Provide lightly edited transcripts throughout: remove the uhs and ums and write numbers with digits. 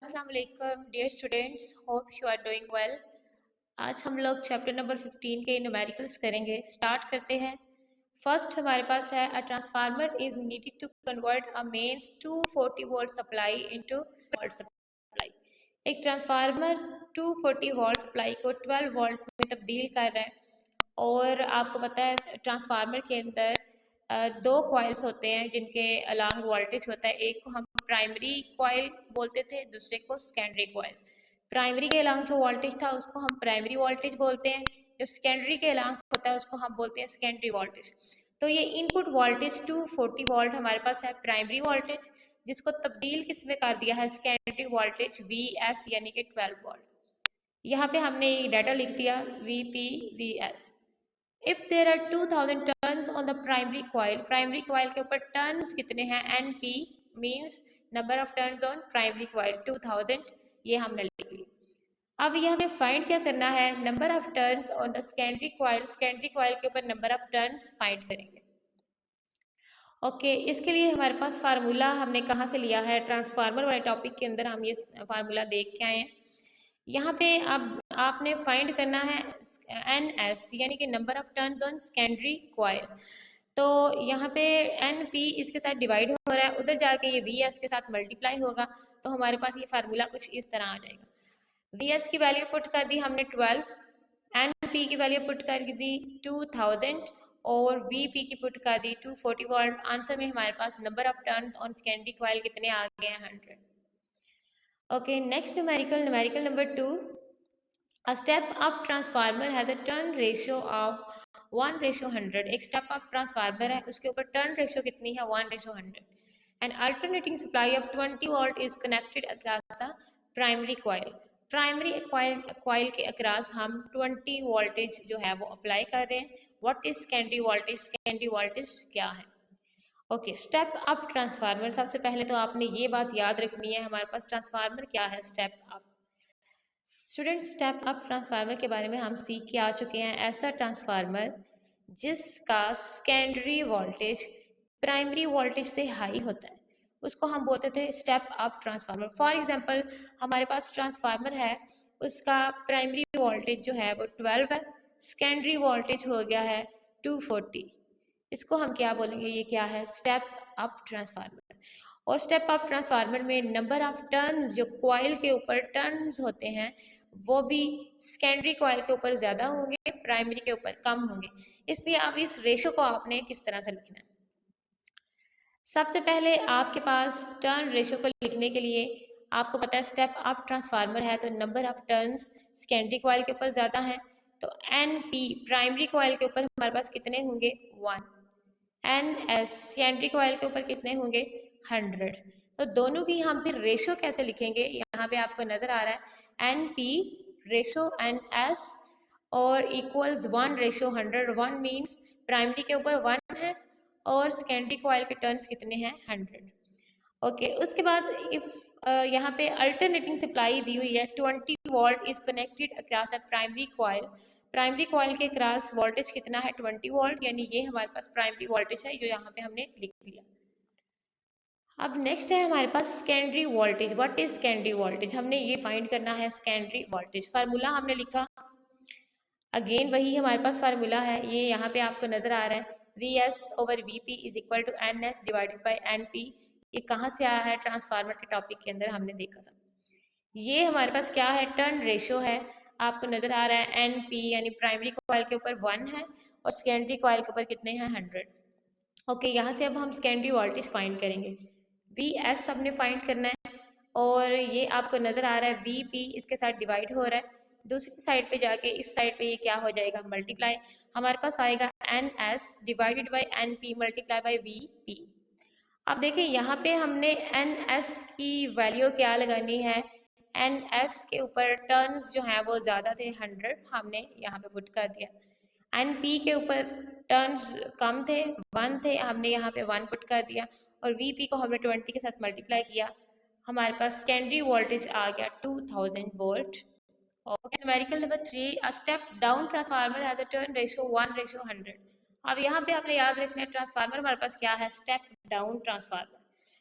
अस्सलाम वालेकुम dear students, hope you are doing well. आज हम लोग चैप्टर नंबर 15 के न्यूमेरिकल्स करेंगे। स्टार्ट करते हैं। फर्स्ट हमारे पास है a transformer is needed to convert a mains 240 volt supply into volt supply. एक ट्रांसफार्मर 240 वोल्ट सप्लाई को 12 वोल्ट में तब्दील कर रहा है। और आपको पता है ट्रांसफार्मर के अंदर दो कॉइल्स होते हैं जिनके अलॉन्ग वोल्टेज होता है। एक को हम प्राइमरी कॉइल बोलते थे, दूसरे को सेकेंडरी कॉइल। प्राइमरी के अलॉन्ग जो वोल्टेज था उसको हम प्राइमरी वोल्टेज बोलते हैं, जो सेकेंडरी के अलॉन्ग होता है उसको हम बोलते हैं सेकेंडरी वोल्टेज। तो ये इनपुट वोल्टेज 240 वोल्ट हमारे पास है प्राइमरी वोल्टेज, जिसको तब्दील किस में कर दिया है सेकेंडरी वोल्टेज VS यानी कि 12 वोल्ट। यहाँ पे हमने डाटा लिख दिया VS। If there are 2000 turns on the primary coil के ऊपर टर्न्स कितने हैं NP means number of turns on primary coil 2000, ये हमने लिख लिया। अब ये हमें फाइंड क्या करना है, number of turns on the secondary coil के ऊपर नंबर ऑफ टर्न्स फाइंड करेंगे। ओके इसके लिए हमारे पास फार्मूला हमने कहाँ से लिया है, ट्रांसफार्मर वाले टॉपिक के अंदर हम ये फार्मूला देख के आए हैं। यहाँ पे आपने फाइंड करना है NS यानी कि number of turns on secondary coil. तो यहाँ पे NP इसके साथ डिवाइड हो रहा है, उधर जाके ये VS के साथ मल्टीप्लाई होगा, तो हमारे पास ये फार्मूला कुछ इस तरह आ जाएगा। VS की वैल्यू पुट कर दी हमने 12, NP की वैल्यू पुट कर दी 2000 और VP की पुट कर दी 240 वोल्ट। आंसर में हमारे पास number of turns on secondary coil कितने आ गए हैं, 100। Okay, next numerical number 2. A step-up transformer has a turn ratio of 1:100. एक step-up transformer है, उसके ऊपर turn ratio कितनी है, 1:100. An alternating supply of 20 volt is connected across the primary coil. Primary coil के अक्रॉस हम 20 वोल्टेज जो है वो अप्लाई कर रहे हैं। What is secondary voltage, secondary voltage क्या है। ओके स्टेप अप ट्रांसफार्मर, सबसे पहले तो आपने ये बात याद रखनी है हमारे पास ट्रांसफार्मर क्या है, step up. Student step up transformer के बारे में हम सीख के आ चुके हैं। ऐसा ट्रांसफार्मर जिसका सेकेंडरी वोल्टेज प्राइमरी वोल्टेज से हाई होता है उसको हम बोलते थे step up transformer. For example हमारे पास ट्रांसफार्मर है, उसका प्राइमरी वोल्टेज जो है वो 12 है, सेकेंडरी वोल्टेज हो गया है 240। इसको हम क्या बोलेंगे, ये क्या है, स्टेप अप ट्रांसफार्मर। और स्टेप अप ट्रांसफार्मर में नंबर ऑफ टर्न्स जो कॉइल के ऊपर टर्न्स होते हैं वो भी सेकेंडरी कॉइल के ऊपर ज़्यादा होंगे, प्राइमरी के ऊपर कम होंगे। इसलिए अब इस रेशो को आपने किस तरह से लिखना है। सबसे पहले आपके पास टर्न रेशो को लिखने के लिए आपको पता है स्टेप अप ट्रांसफार्मर है तो number of turns secondary coil के ऊपर ज़्यादा हैं, तो NP प्राइमरी कॉइल के ऊपर हमारे पास कितने होंगे, 1। NS सेकेंडरी कॉइल के ऊपर कितने होंगे, 100। तो दोनों की हम फिर रेशो कैसे लिखेंगे, यहाँ पे आपको नजर आ रहा है NP रेशो NS और इक्वल्स 1:100। 1 मीन्स प्राइमरी के ऊपर 1 है और सेकेंडरी कॉइल के टर्न्स कितने हैं, 100। ओके उसके बाद इफ यहाँ पे अल्टरनेटिंग सप्लाई दी हुई है 20 volt is connected across the primary coil. Primary coil के क्रॉस वोल्टेज कितना है, 20 वोल्ट, यानी ये हमारे पास प्राइमरी वोल्टेज है जो यहाँ पे हमने लिख लिया। अब नेक्स्ट है हमारे पास secondary voltage. What is secondary voltage, हमने ये फाइंड करना है सेकेंडरी वोल्टेज। फार्मूला हमने लिखा, अगेन वही हमारे पास फार्मूला है, ये यहाँ पे आपको नजर आ रहा है VS/VP is equal to NS divided by NP। ये कहाँ से आया है, ट्रांसफार्मर के टॉपिक के अंदर हमने देखा था। ये हमारे पास क्या है, टर्न रेशो है, आपको नजर आ रहा है NP यानी प्राइमरी कॉइल के ऊपर 1 है और सेकेंडरी कॉइल के ऊपर कितने हैं, 100। ओके यहाँ से अब हम सेकेंडरी वोल्टेज फाइंड करेंगे। VS सबने फाइंड करना है और ये आपको नजर आ रहा है VP इसके साथ डिवाइड हो रहा है, दूसरी साइड पे जाके इस साइड पे ये क्या हो जाएगा, मल्टीप्लाई। हमारे पास आएगा NS divided by NP multiply by VP। अब देखिए यहाँ पे हमने NS की वैल्यू क्या लगानी है, NS के ऊपर टर्न्स जो हैं वो ज़्यादा थे 100, हमने यहाँ पे पुट कर दिया। NP के ऊपर टर्न्स कम थे 1 थे, हमने यहाँ पे 1 पुट कर दिया और VP को हमने 20 के साथ मल्टीप्लाई किया, हमारे पास सेकेंडरी वोल्टेज आ गया 2000 वोल्ट। और numerical number 3, a step down transformer has a turn ratio 1:100। अब यहाँ पे आपने याद रखना है ट्रांसफार्मर हमारे पास क्या है, step down transformer.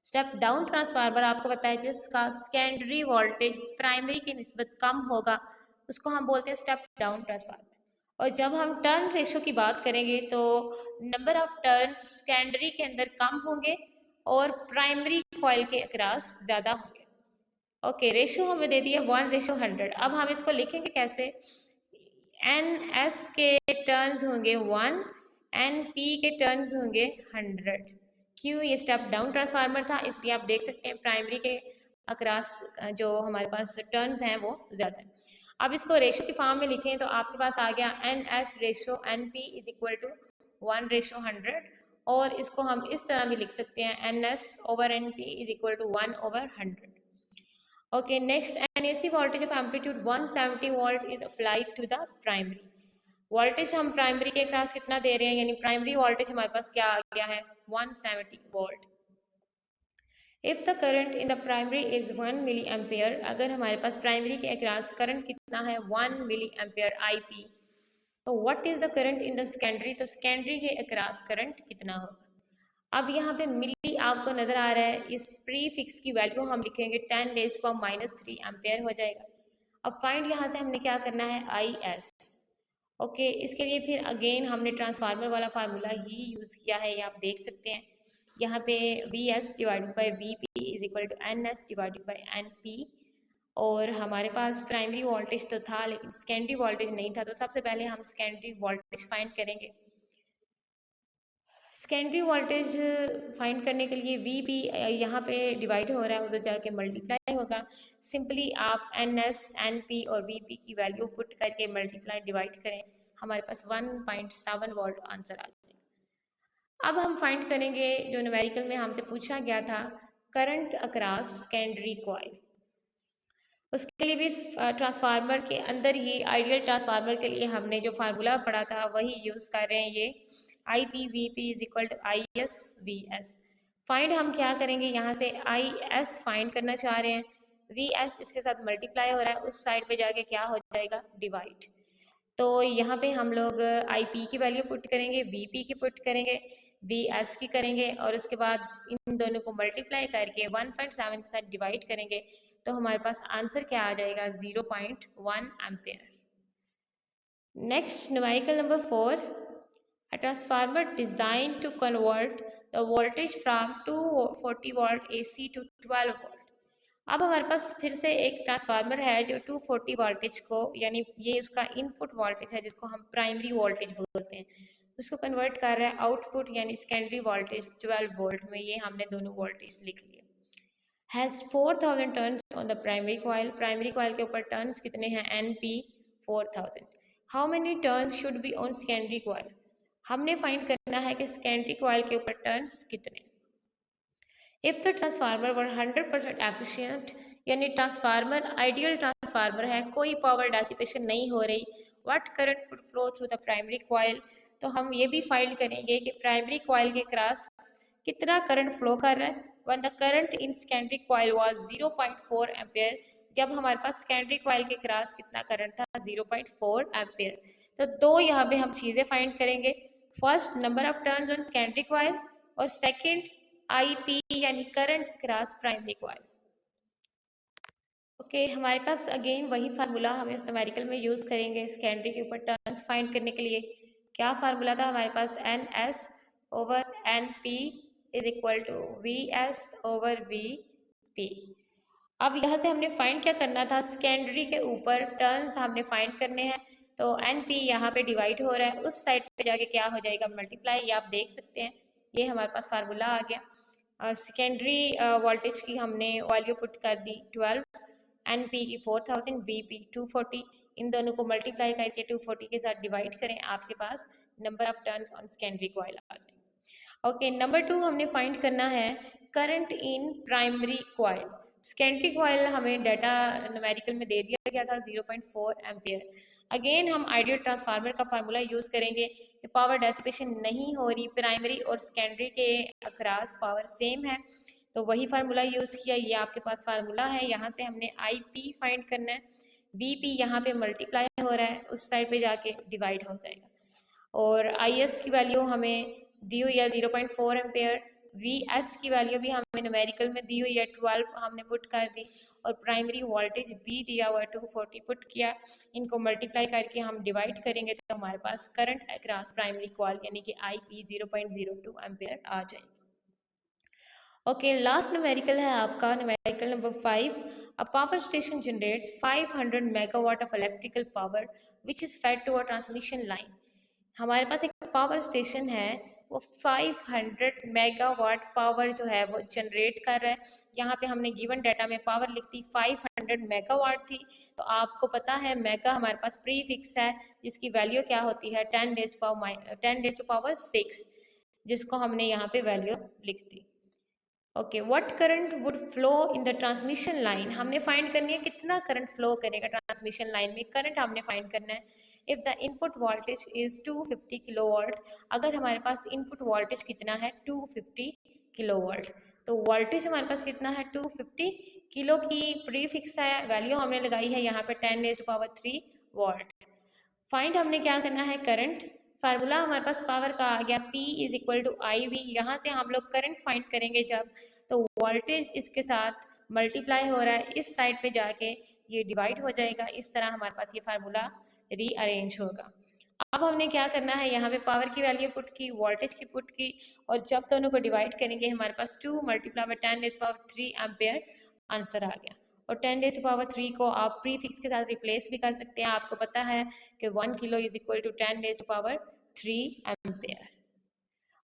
Step down transformer आपको पता है जिसका सेकेंडरी वोल्टेज प्राइमरी की निस्बत कम होगा, उसको हम बोलते हैं स्टेप डाउन ट्रांसफार्मर। और जब हम टर्न रेशो की बात करेंगे तो नंबर ऑफ टर्न सेकेंडरी के अंदर कम होंगे और प्राइमरी कॉइल के अक्रॉस ज़्यादा होंगे। ओके, रेशो हमें दे दिया 1:100। अब हम इसको लिखेंगे कैसे? एन एस के टर्न्स होंगे 1, एन पी के टर्न्स होंगे 100। क्यों? ये स्टेप डाउन ट्रांसफार्मर था, इसलिए आप देख सकते हैं प्राइमरी के अक्रॉस जो हमारे पास टर्न्स हैं वो ज़्यादा है। अब इसको रेशो की फॉर्म में लिखें तो आपके पास आ गया N S ratio N P is equal to 1:100। और इसको हम इस तरह भी लिख सकते हैं N S over N P is equal to 1/100। Okay, next an AC voltage of amplitude 170 volt is applied to the primary. Voltage हम प्राइमरी के क्रॉस कितना दे रहे हैं, यानी प्राइमरी वोल्टेज हमारे पास क्या आ गया है 170 volt. If the current in the primary is 1 milli ampere, अगर हमारे पास प्राइमरी के अक्रॉस करंट कितना है 1 मिली एम्पेयर IP, तो what is the current in the secondary, तो सेकेंडरी के अक्रॉस करंट कितना होगा। अब यहाँ पे मिली आपको नजर आ रहा है, इस प्री फिक्स की वैल्यू हम लिखेंगे 10⁻³ एम्पेयर हो जाएगा। अब फाइंड यहाँ से हमने क्या करना है IS। ओके, इसके लिए फिर अगेन हमने ट्रांसफार्मर वाला फार्मूला ही यूज़ किया है, ये आप देख सकते हैं यहाँ पे VS divided by VP is equal to NS divided by NP। और हमारे पास प्राइमरी वोल्टेज तो था लेकिन सेकेंडरी वोल्टेज नहीं था, तो सबसे पहले हम सेकेंडरी वोल्टेज फाइंड करेंगे। सेकेंडरी वोल्टेज फाइंड करने के लिए VP यहाँ पे डिवाइड हो रहा है, उधर जाके मल्टीप्लाई होगा। सिंपली आप NS NP और VP की वैल्यू पुट करके मल्टीप्लाई डिवाइड करें, हमारे पास 1.7 वोल्ट आंसर आ जाएगा। अब हम फाइंड करेंगे जो न्यूमेरिकल में हमसे पूछा गया था, करंट अक्रॉस सेकेंडरी कॉइल। उसके लिए भी ट्रांसफार्मर के अंदर ही आइडियल ट्रांसफार्मर के लिए हमने जो फार्मूला पढ़ा था वही यूज़ कर रहे हैं, ये IPVP is equal to ISVS। Find हम क्या करेंगे, यहाँ से IS फाइंड करना चाह रहे हैं, VS इसके साथ मल्टीप्लाई हो रहा है, उस साइड पे जाके क्या हो जाएगा डिवाइड। तो यहाँ पे हम लोग IP की वैल्यू पुट करेंगे, VP की पुट करेंगे, VS की करेंगे और उसके बाद इन दोनों को मल्टीप्लाई करके 1.7 के साथ डिवाइड करेंगे, तो हमारे पास आंसर क्या आ जाएगा 0.1 ampere. Next numerical number 4, a transformer designed to convert the voltage from 240 volt AC to 12 volt। अब हमारे पास फिर से एक ट्रांसफार्मर है जो 240 वोल्टेज को, यानी ये उसका इनपुट वोल्टेज है जिसको हम प्राइमरी वोल्टेज बोलते हैं, उसको कन्वर्ट कर रहा है आउटपुट यानी सेकेंडरी वोल्टेज 12 वोल्ट में। ये हमने दोनों वोल्टेज लिख लिए। Has 4000 turns on the primary coil, primary coil के ऊपर टर्न्स कितने हैं NP 4000। How many turns should be on secondary coil, हमने फाइंड करना है कि सेकेंडरी कॉइल के ऊपर टर्न्स कितने। If the transformer were 100% efficient, यानी ट्रांसफार्मर आइडियल ट्रांसफार्मर है, कोई पावर डेसिपेशन नहीं हो रही, what current would flow through the primary coil, तो हम ये भी फाइंड करेंगे कि प्राइमरी कॉइल के क्रॉस कितना करंट फ्लो कर रहा है। When the current in secondary coil was 0.4 ampere, जब हमारे पास सेकेंडरी कॉइल के क्रॉस कितना करंट था 0.4 एम्पेयर। तो दो यहाँ पे हम चीज़ें फाइंड करेंगे, first number of turns on secondary coil और सेकंड IP यानी current cross primary coil. Okay, हमारे पास अगेन वही फार्मूला हम इस न्यूमेरिकल में यूज़ करेंगे सेकेंडरी के ऊपर टर्न्स फाइंड करने के लिए। क्या फार्मूला था हमारे पास, NS over NP is equal to VS over VP। अब यहाँ से हमने फाइंड क्या करना था, सेकेंडरी के ऊपर टर्न्स हमने फाइंड करने हैं, तो NP यहाँ पे डिवाइड हो रहा है, उस साइड पे जाके क्या हो जाएगा मल्टीप्लाई, ये आप देख सकते हैं, ये हमारे पास फार्मूला आ गया। सेकेंडरी वोल्टेज की हमने वैल्यू पुट कर दी 12, NP की 4000, VP 240, इन दोनों को मल्टीप्लाई करके 240 के साथ डिवाइड करें, आपके पास number of turns on secondary coil आ जाएंगे। ओके, नंबर 2 हमने फाइंड करना है current in primary coil. Secondary coil हमें डाटा न्यूमेरिकल में दे दिया गया था 0.4 एम्पेयर। अगेन हम आइडियल ट्रांसफार्मर का फार्मूला यूज़ करेंगे कि पावर डेसिपेशन नहीं हो रही, प्राइमरी और सेकेंडरी के अक्रॉस पावर सेम है, तो वही फार्मूला यूज़ किया। ये आपके पास फार्मूला है, यहाँ से हमने IP फाइंड करना है, VP यहाँ पे मल्टीप्लाई हो रहा है, उस साइड पे जाके डिवाइड हो जाएगा, और IS की वैल्यू हमें दी हुई है 0.4 एम्पेयर, VS की वैल्यू भी हमें न्यूमेरिकल में दी हुई है 12 हमने पुट कर दी, और प्राइमरी वोल्टेज B दिया हुआ है 240 पुट किया। इनको मल्टीप्लाई करके हम डिवाइड करेंगे तो हमारे पास करंट अक्रॉस प्राइमरी कॉइल यानी कि IP 0.02 एम्पेयर आ जाएगी। ओके, लास्ट न्यूमेरिकल है आपका numerical number 5। A power station generates 500 megawatt of electrical power which is fed to a transmission line. हमारे पास एक पावर स्टेशन है, वो 500 मेगावाट पावर जो है वो जनरेट कर रहा है। यहाँ पे हमने गिवन डाटा में पावर लिख दी 500 मेगावाट थी, तो आपको पता है मेगा हमारे पास प्री फिक्स है, जिसकी वैल्यू क्या होती है 10 टू पावर 6, जिसको हमने यहाँ पे वैल्यू लिख दी। Okay, what current would flow in the transmission line, हमने फाइंड करनी है कितना करंट फ्लो करेगा ट्रांसमिशन लाइन में, करंट हमने फाइंड करना है। If the input voltage is 250 kilo volt, अगर हमारे पास इनपुट वोल्टेज कितना है 250 किलो वोल्ट, तो वोल्टेज हमारे पास कितना है 250 किलो की प्री फिक्स है, वैल्यू हमने लगाई है यहाँ पे 10⁻³ वोल्ट। फाइंड हमने क्या करना है करंट, फार्मूला हमारे पास पावर का आ गया P is equal to IV। यहाँ से हम लोग करंट फाइंड करेंगे जब, तो वोल्टेज इसके साथ मल्टीप्लाई हो रहा है, इस साइड पे जाके ये डिवाइड हो जाएगा, इस तरह हमारे पास ये फार्मूला रीअरेंज होगा। अब हमने क्या करना है, यहाँ पे पावर की वैल्यू पुट की, वोल्टेज की पुट की, और जब दोनों को डिवाइड करेंगे हमारे पास 2 × 10⁻³ एम्पेयर आंसर आ गया। और 10⁻³ को आप प्री फिक्स के साथ रिप्लेस भी कर सकते हैं, आपको पता है कि 1 kilo is equal to 10⁻³ ampere.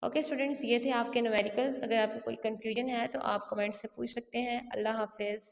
Okay students, ये थे आपके न्यूमेरिकल्स। अगर आपको कोई कन्फ्यूजन है तो आप कमेंट से पूछ सकते हैं। अल्लाह हाफिज़।